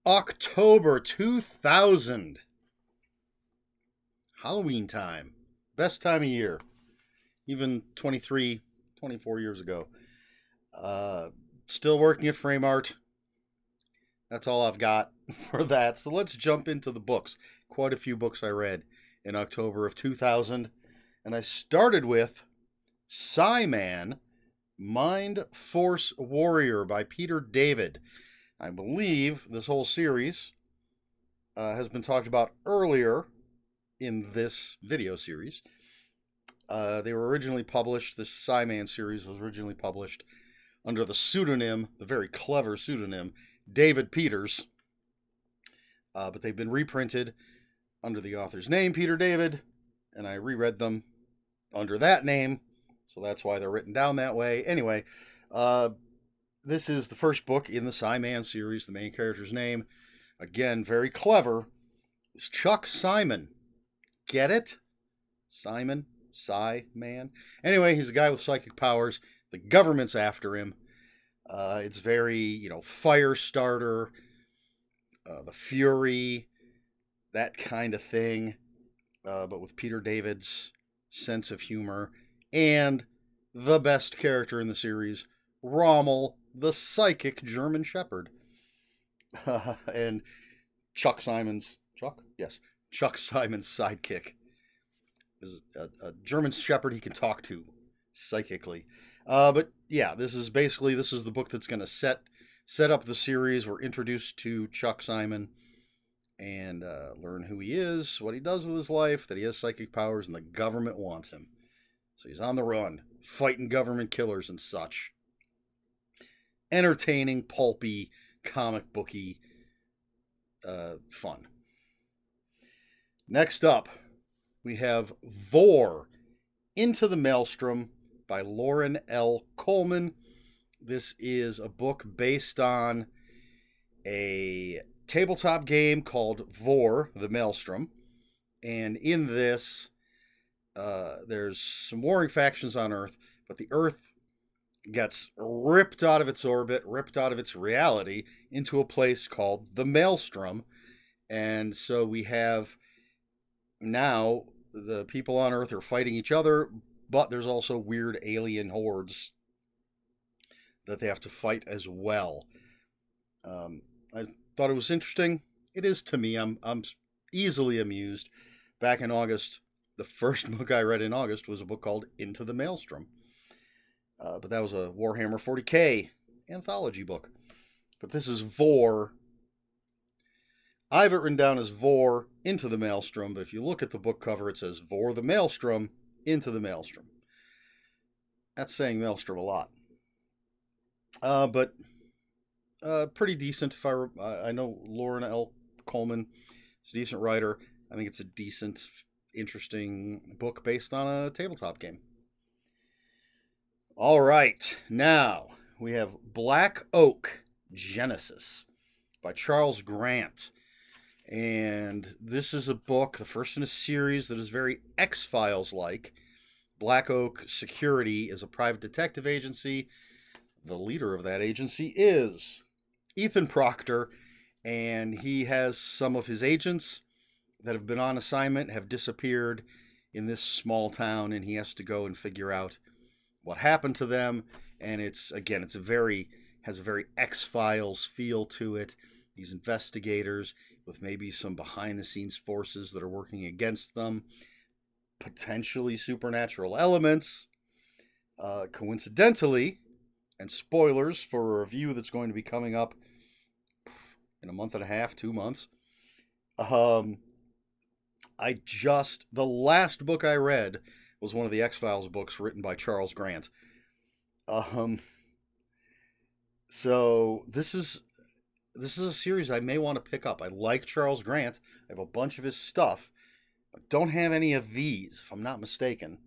October 2000. Halloween time. Best time of year. Even 23, 24 years ago. Uh, Still working at Frame Art. That's all I've got for that. So let's jump into the books. Quite a few books I read in October of 2000. And I started with Psyman, Mind Force Warrior by Peter David. I believe this whole series has been talked about earlier in this video series. They were originally published, this Psyman series was originally published under the pseudonym, the very clever pseudonym, David Peters. But they've been reprinted under the author's name, Peter David, and I reread them under that name, so that's why they're written down that way. Anyway, this is the first book in the Psyman series. The main character's name, again, very clever, is Chuck Simon. Get it? Simon? Psyman? Anyway, he's a guy with psychic powers. The government's after him. It's very, fire starter, the Fury, that kind of thing, but with Peter David's sense of humor, and the best character in the series, Rommel, the psychic German Shepherd. And Chuck Simon's sidekick is a German Shepherd he can talk to psychically. But yeah, this is the book that's going to set up the series. We're introduced to Chuck Simon and learn who he is, what he does with his life, that he has psychic powers, and the government wants him. So he's on the run, fighting government killers and such. Entertaining, pulpy, comic booky fun. Next up, we have Vor, Into the Maelstrom by Lauren L. Coleman. This is a book based on a tabletop game called Vor, the Maelstrom. And in this, there's some warring factions on Earth, but the Earth gets ripped out of its orbit, ripped out of its reality, into a place called the Maelstrom. And so we have now the people on Earth are fighting each other, but there's also weird alien hordes that they have to fight as well. I thought it was interesting. It is to me. I'm easily amused. Back in August, the first book I read in August was a book called Into the Maelstrom. But that was a Warhammer 40k anthology book. But this is Vor. I have it written down as Vor, Into the Maelstrom, but if you look at the book cover, it says Vor the Maelstrom, Into the Maelstrom. That's saying Maelstrom a lot. But pretty decent. I know Lauren L. Coleman is a decent writer. I think it's a decent, interesting book based on a tabletop game. All right, now we have Black Oak Genesis by Charles Grant. And this is a book, the first in a series that is very X-Files-like. Black Oak Security is a private detective agency. The leader of that agency is Ethan Proctor, and he has some of his agents that have been on assignment, have disappeared in this small town, and he has to go and figure out what happened to them. And has a very X-Files feel to it. These investigators with maybe some behind-the-scenes forces that are working against them, potentially supernatural elements. Coincidentally, and spoilers for a review that's going to be coming up in a month and a half, 2 months. The last book I read was one of the X-Files books written by Charles Grant. So this is a series I may want to pick up. I like Charles Grant. I have a bunch of his stuff. I don't have any of these, if I'm not mistaken.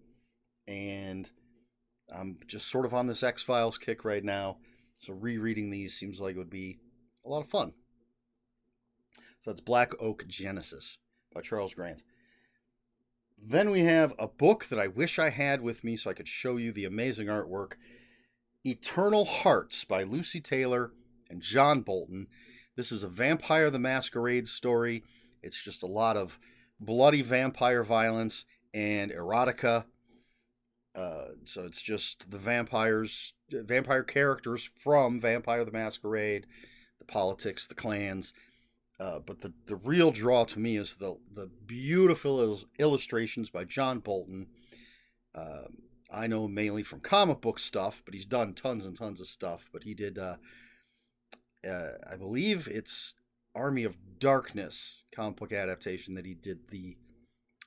And I'm just sort of on this X-Files kick right now. So rereading these seems like it would be a lot of fun. So that's Black Oak Genesis by Charles Grant. Then we have a book that I wish I had with me so I could show you the amazing artwork. Eternal Hearts by Lucy Taylor and John Bolton. This is a Vampire the Masquerade story. It's just a lot of bloody vampire violence and erotica. So it's just the vampire characters from Vampire the Masquerade, the politics, the clans. But the real draw to me is the beautiful illustrations by John Bolton. Uh, I know him mainly from comic book stuff, but he's done tons and tons of stuff. But he did, I believe it's Army of Darkness comic book adaptation that he did the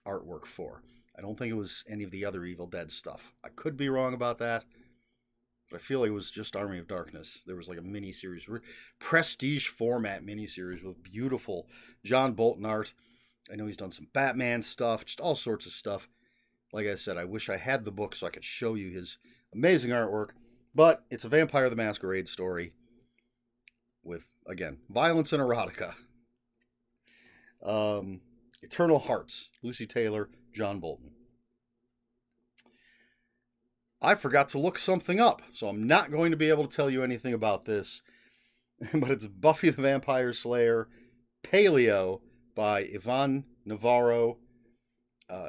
artwork for. I don't think it was any of the other Evil Dead stuff. I could be wrong about that, but I feel like it was just Army of Darkness. There was like a miniseries, prestige format miniseries with beautiful John Bolton art. I know he's done some Batman stuff, just all sorts of stuff. Like I said, I wish I had the book so I could show you his amazing artwork, but it's a Vampire the Masquerade story with, again, violence and erotica. Eternal Hearts, Lucy Taylor, John Bolton. I forgot to look something up, so I'm not going to be able to tell you anything about this, but it's Buffy the Vampire Slayer, Paleo by Yvonne Navarro.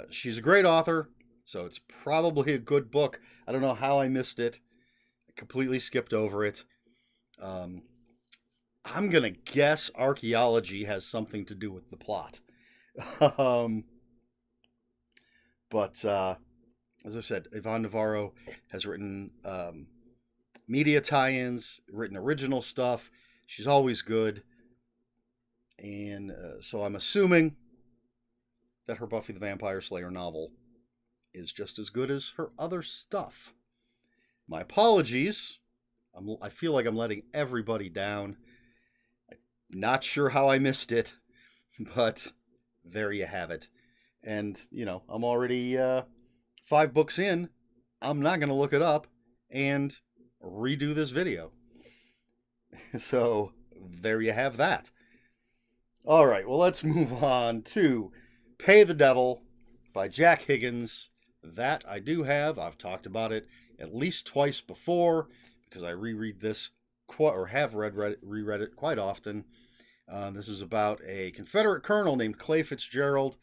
She's a great author, so it's probably a good book. I don't know how I missed it. I completely skipped over it. I'm going to guess archaeology has something to do with the plot. But as I said, Yvonne Navarro has written media tie-ins, written original stuff. She's always good. And so I'm assuming that her Buffy the Vampire Slayer novel is just as good as her other stuff. My apologies. I feel like I'm letting everybody down. I'm not sure how I missed it, but there you have it. And, I'm already 5 books in. I'm not going to look it up and redo this video. So, there you have that. All right, well, let's move on to Pay the Devil by Jack Higgins. That I do have. I've talked about it at least twice before because I reread this have reread it quite often. This is about a Confederate colonel named Clay Fitzgerald.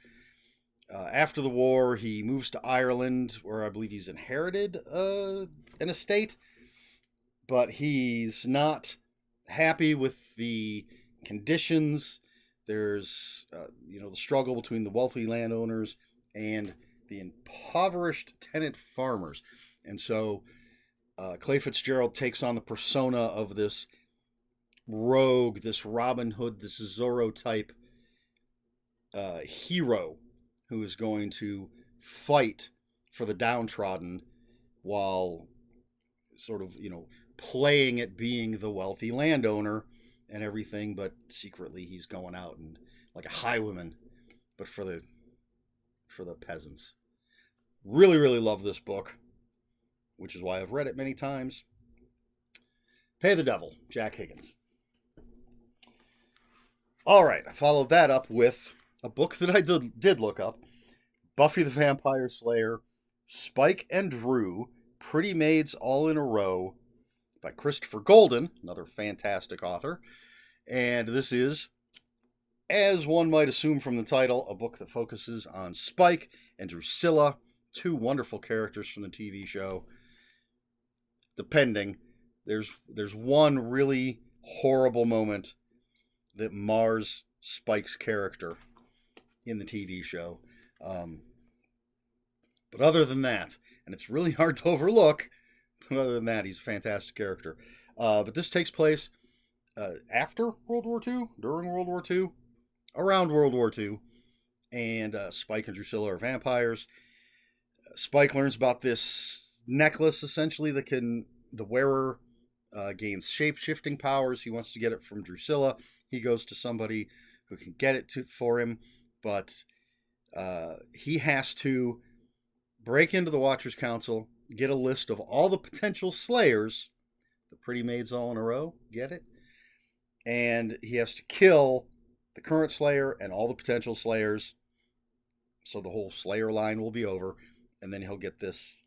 After the war, he moves to Ireland, where I believe he's inherited an estate, but he's not happy with the conditions. There's, the struggle between the wealthy landowners and the impoverished tenant farmers. And so Clay Fitzgerald takes on the persona of this rogue, this Robin Hood, this Zorro type hero who is going to fight for the downtrodden while sort of, playing at being the wealthy landowner and everything, but secretly he's going out and like a highwayman, but for the peasants. Really, really love this book, which is why I've read it many times. Pay the Devil, Jack Higgins. All right, I followed that up with a book that I did look up, Buffy the Vampire Slayer, Spike and Drew, Pretty Maids All in a Row, by Christopher Golden, another fantastic author. And this is, as one might assume from the title, a book that focuses on Spike and Drusilla, 2 wonderful characters from the TV show. Depending, there's one really horrible moment that mars Spike's character in the TV show. But other than that, and it's really hard to overlook, but other than that, he's a fantastic character. But this takes place after World War II, during World War II, around World War II, and Spike and Drusilla are vampires. Spike learns about this necklace, essentially, the wearer gains shape-shifting powers. He wants to get it from Drusilla. He goes to somebody who can get it for him, but he has to break into the Watchers Council, get a list of all the potential slayers, the Pretty Maids All in a Row, get it? And he has to kill the current slayer and all the potential slayers, so the whole slayer line will be over, and then he'll get this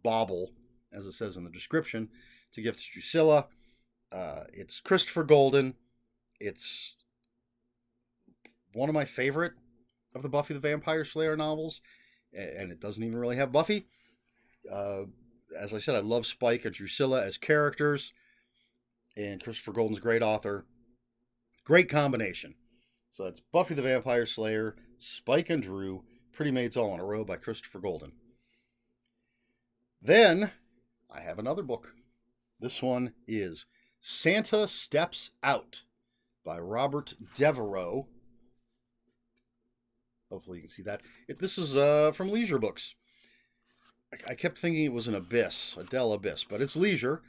bauble, as it says in the description, to give to Drusilla. It's Christopher Golden. It's one of my favorite of the Buffy the Vampire Slayer novels, and it doesn't even really have Buffy. Uh, as I said, I love Spike and Drusilla as characters, and Christopher Golden's a great author. Great combination. So that's Buffy the Vampire Slayer, Spike and Drew, Pretty Maids All in a Row by Christopher Golden. Then I have another book. This one is Santa Steps Out by Robert Devereaux. Hopefully you can see that. This is from Leisure Books. I kept thinking it was an Abyss, a Dell Abyss, but it's Leisure.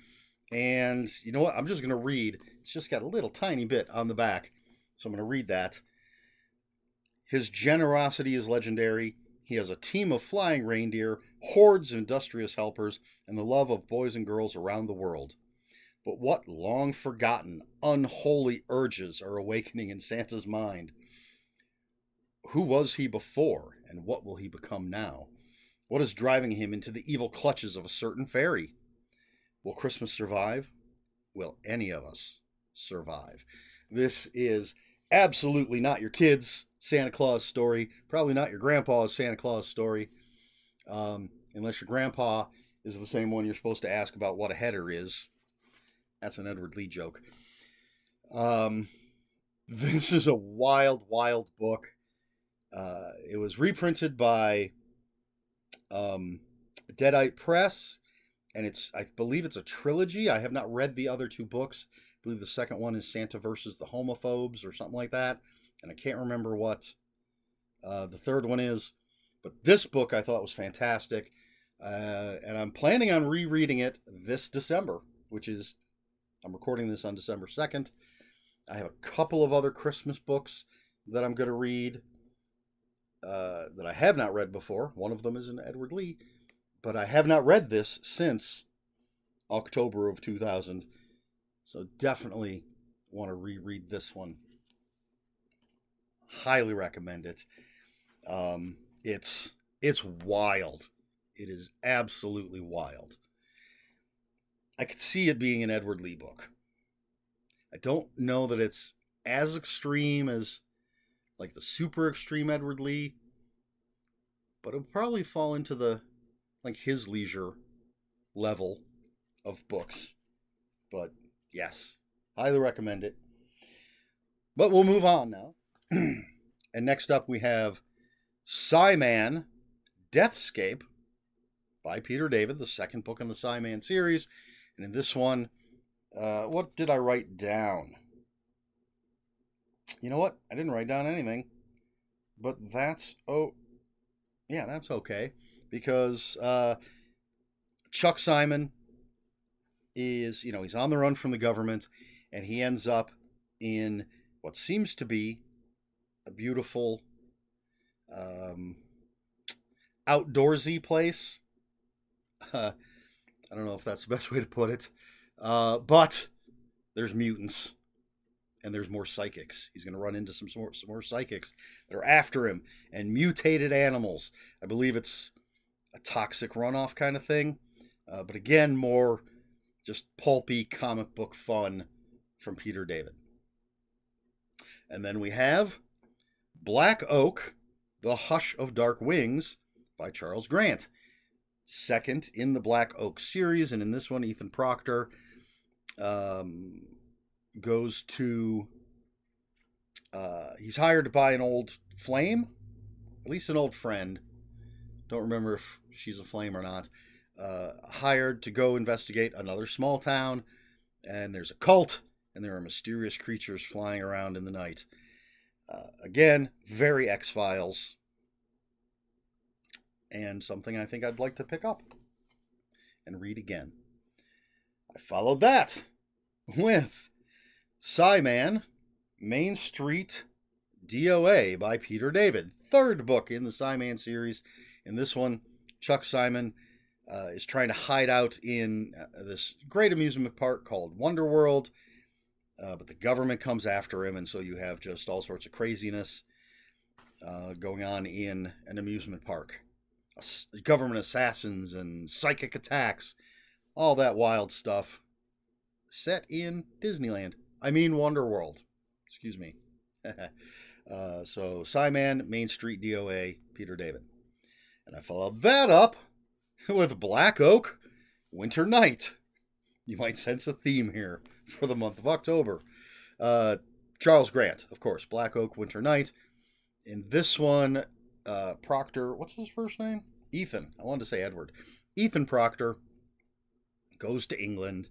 And you know what? I'm just going to read. It's just got a little tiny bit on the back. So I'm going to read that. His generosity is legendary. He has a team of flying reindeer, hordes of industrious helpers, and the love of boys and girls around the world. But what long-forgotten, unholy urges are awakening in Santa's mind? Who was he before, and what will he become now? What is driving him into the evil clutches of a certain fairy? Will Christmas survive? Will any of us survive? This is absolutely not your kid's Santa Claus story. Probably not your grandpa's Santa Claus story. Unless your grandpa is the same one you're supposed to ask about what a header is. That's an Edward Lee joke. This is a wild, wild book. It was reprinted by Deadite Press, and I believe it's a trilogy. I have not read the other two books. I believe the second one is Santa versus the Homophobes or something like that, and I can't remember what the third one is. But this book I thought was fantastic, and I'm planning on rereading it this December, which is, I'm recording this on December 2nd. I have a couple of other Christmas books that I'm going to read that I have not read before. One of them is an Edward Lee, but I have not read this since October of 2000. So definitely want to reread this one. Highly recommend it. It's wild. It is absolutely wild. I could see it being an Edward Lee book. I don't know that it's as extreme as like the super extreme Edward Lee, but it'll probably fall into the like his Leisure level of books. But yes, highly recommend it. But we'll move on now. And next up we have Psyman Deathscape by Peter David, the second book in the Psyman series. And in this one, what did I write down? You know what? I didn't write down anything. But that's okay. Because Chuck Simon is, he's on the run from the government, and he ends up in what seems to be a beautiful outdoorsy place. I don't know if that's the best way to put it. But there's mutants, and there's more psychics. He's going to run into some more psychics that are after him, and mutated animals. I believe it's a toxic runoff kind of thing. But again, more just pulpy comic book fun from Peter David. And then we have Black Oak, The Hush of Dark Wings by Charles Grant. Second in the Black Oak series, and in this one, Ethan Proctor goes to... he's hired by an old flame, at least an old friend. Don't remember if she's a flame or not. Hired to go investigate another small town, and there's a cult, and there are mysterious creatures flying around in the night. Again, very X-Files, and something I think I'd like to pick up and read again. I followed that with Psyman Main Street DOA by Peter David, third book in the Psyman series. In this one, Chuck Simon is trying to hide out in this great amusement park called Wonder World, but the government comes after him, and so you have just all sorts of craziness going on in an amusement park. Government assassins and psychic attacks, all that wild stuff set in Disneyland. I mean Wonder World. Excuse me. So Psyman, Main Street DOA, Peter David. And I followed that up with Black Oak, Winter Night. You might sense a theme here for the month of October. Charles Grant, of course, Black Oak, Winter Night. In this one, Proctor, what's his first name? Ethan. I wanted to say Edward. Ethan Proctor goes to England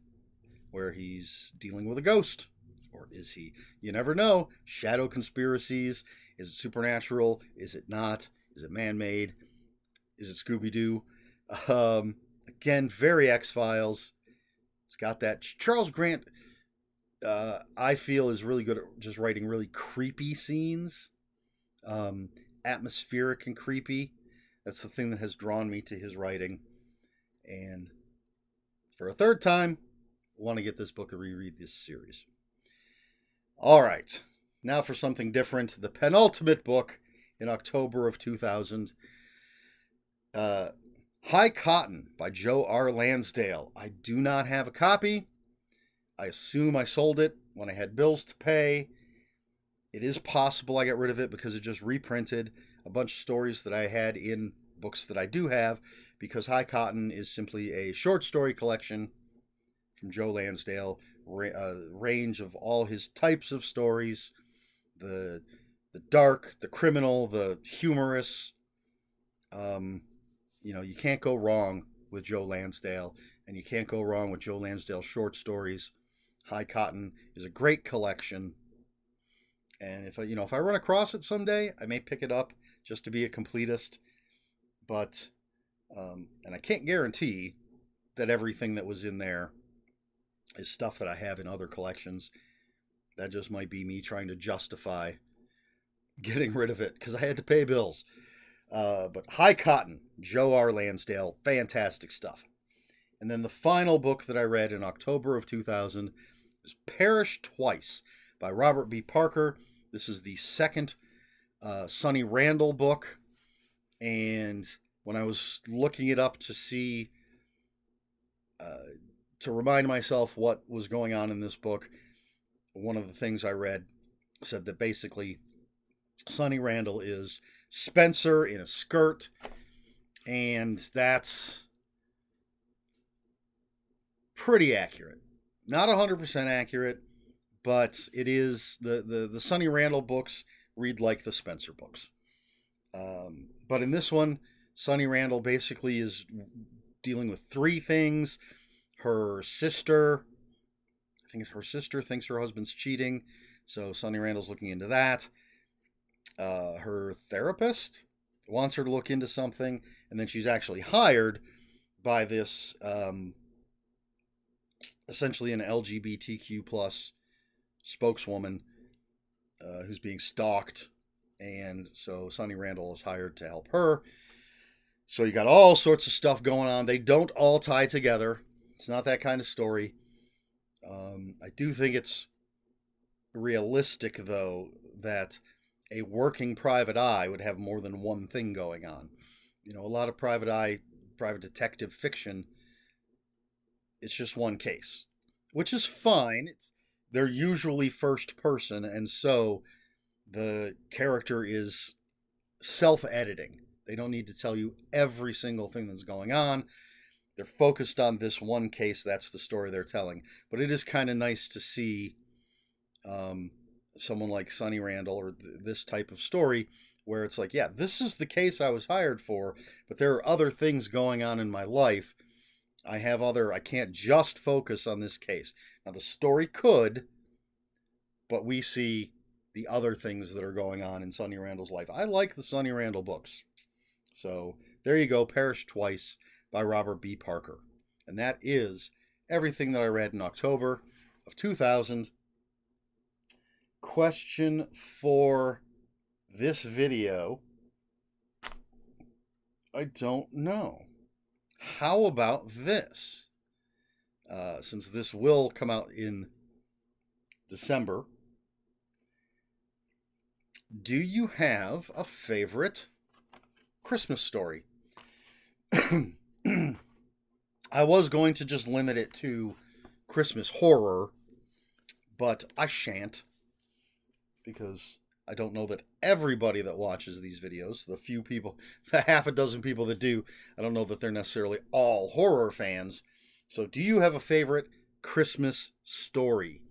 where he's dealing with a ghost. Or is he? You never know. Shadow conspiracies. Is it supernatural? Is it not? Is it man-made? Is it Scooby-Doo? Again, very X-Files. It's got that. Charles Grant, I feel, is really good at just writing really creepy scenes. Atmospheric and creepy. That's the thing that has drawn me to his writing. And for a third time, I want to get this book and reread this series. All right. Now for something different. The penultimate book in October of 2000. High Cotton by Joe R. Lansdale. I do not have a copy. I assume I sold it when I had bills to pay. It is possible I got rid of it because it just reprinted a bunch of stories that I had in books that I do have, because High Cotton is simply a short story collection from Joe Lansdale, range of all his types of stories, the dark, the criminal, the humorous. You can't go wrong with Joe Lansdale, and you can't go wrong with Joe Lansdale short stories. High Cotton is a great collection. And if I run across it someday, I may pick it up just to be a completist. But, and I can't guarantee that everything that was in there is stuff that I have in other collections. That just might be me trying to justify getting rid of it because I had to pay bills. But High Cotton, Joe R. Lansdale, fantastic stuff. And then the final book that I read in October of 2000 is Perish Twice by Robert B. Parker. This is the second Sonny Randall book. And when I was looking it up to see, to remind myself what was going on in this book, one of the things I read said that basically Sonny Randall is Spencer in a skirt, and that's pretty accurate. Not 100% accurate, but it is. The Sonny Randall books read like the Spencer books. But in this one, Sonny Randall basically is dealing with three things. Her sister, I think her sister thinks her husband's cheating, so Sonny Randall's looking into that. Her therapist wants her to look into something, and then she's actually hired by this, essentially an LGBTQ plus spokeswoman who's being stalked, and so Sonny Randall is hired to help her. So you got all sorts of stuff going on. They don't all tie together. It's not that kind of story. I do think it's realistic, though, that a working private eye would have more than one thing going on. A lot of private detective fiction, it's just one case, which is fine. They're usually first person, and so the character is self-editing. They don't need to tell you every single thing that's going on. They're focused on this one case. That's the story they're telling. But it is kind of nice to see someone like Sonny Randall or this type of story where it's like, yeah, this is the case I was hired for, but there are other things going on in my life. I can't just focus on this case. Now, the story could, but we see the other things that are going on in Sonny Randall's life. I like the Sonny Randall books. So there you go, Perish Twice by Robert B. Parker. And that is everything that I read in October of 2000. Question for this video, I don't know. How about this? Since this will come out in December, do you have a favorite Christmas story? I was going to just limit it to Christmas horror, but I shan't. because I don't know that everybody that watches these videos, the few people, the half a dozen people that do, I don't know that they're necessarily all horror fans. So, do you have a favorite Christmas story?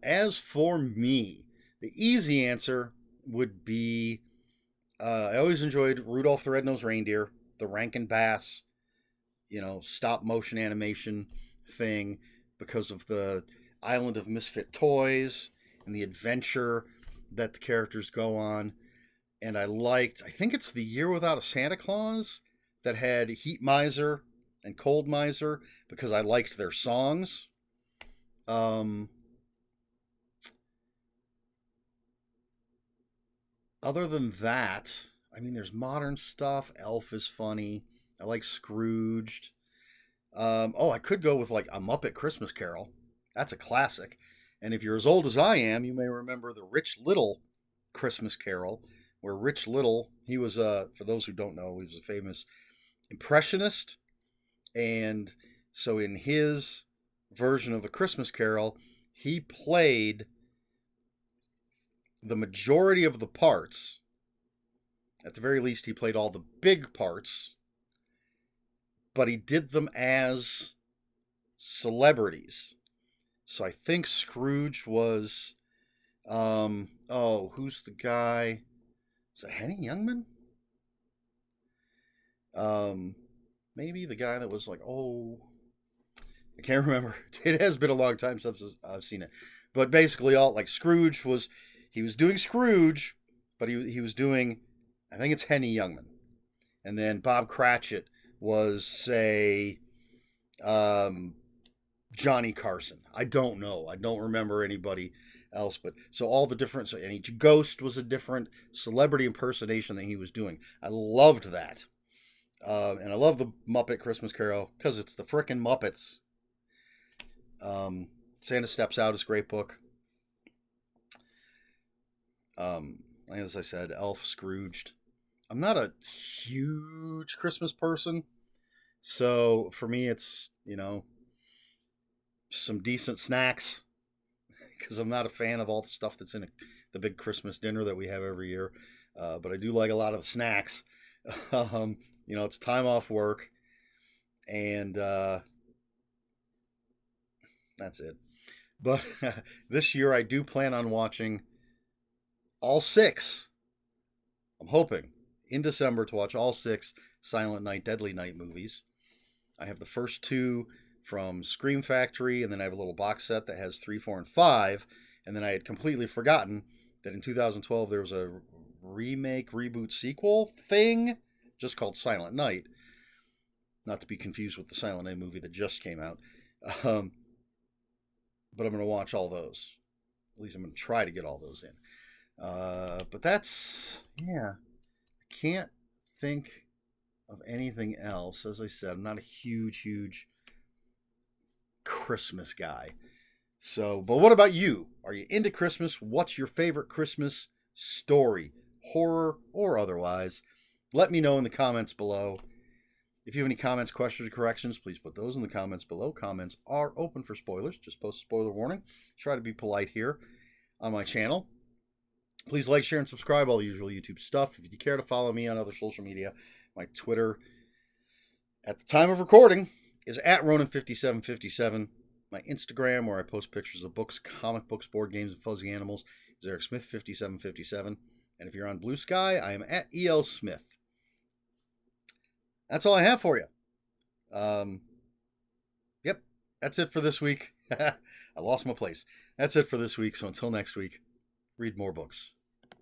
As for me, the easy answer would be I always enjoyed Rudolph the Red-Nosed Reindeer, the Rankin Bass, stop motion animation thing because of the Island of Misfit Toys and the adventure that the characters go on. And I think it's The Year Without a Santa Claus that had Heat Miser and Cold Miser because I liked their songs. Um, Other than that, I mean, there's modern stuff. Elf is funny. I like Scrooged. I could go with like A Muppet Christmas Carol. That's a classic. And if you're as old as I am, you may remember the Rich Little Christmas Carol, where Rich Little, he was, for those who don't know, he was a famous impressionist. And so in his version of A Christmas Carol, he played the majority of the parts. At the very least, he played all the big parts, but he did them as celebrities. So I think Scrooge was, who's the guy? Is it Henny Youngman? Maybe the guy that was like, I can't remember. It has been a long time since I've seen it. But basically, all like Scrooge was, he was doing Scrooge, but he was doing, I think it's Henny Youngman. And then Bob Cratchit was, say, Johnny Carson. I don't know. I don't remember anybody else. But so all the different, and each ghost was a different celebrity impersonation that he was doing. I loved that. And I love the Muppet Christmas Carol because it's the frickin' Muppets. Santa Steps Out is a great book. As I said, Elf, Scrooged. I'm not a huge Christmas person. So for me, it's, some decent snacks because I'm not a fan of all the stuff that's in the big Christmas dinner that we have every year. But I do like a lot of the snacks. It's time off work, and that's it. But this year I do plan on watching all six. I'm hoping in December to watch all six Silent Night, Deadly Night movies. I have the first two from Scream Factory, and then I have a little box set that has 3, 4, and 5. And then I had completely forgotten that in 2012 there was a remake, reboot, sequel thing just called Silent Night. Not to be confused with the Silent Night movie that just came out. But I'm going to watch all those. At least I'm going to try to get all those in. But that's, yeah. I can't think of anything else. As I said, I'm not a huge Christmas guy. So, but what about you? Are you into Christmas? What's your favorite Christmas story? Horror or otherwise? Let me know in the comments below. If you have any comments, questions, or corrections, please put those in the comments below. Comments are open for spoilers. Just post a spoiler warning. Try to be polite here on my channel. Please like, share, and subscribe, all the usual YouTube stuff. If you care to follow me on other social media, my Twitter at the time of recording is at Ronan5757. My Instagram, where I post pictures of books, comic books, board games, and fuzzy animals, is Eric Smith 5757. And if you're on Blue Sky, I am at EL Smith. That's all I have for you. Yep, that's it for this week. I lost my place. That's it for this week. So until next week, read more books.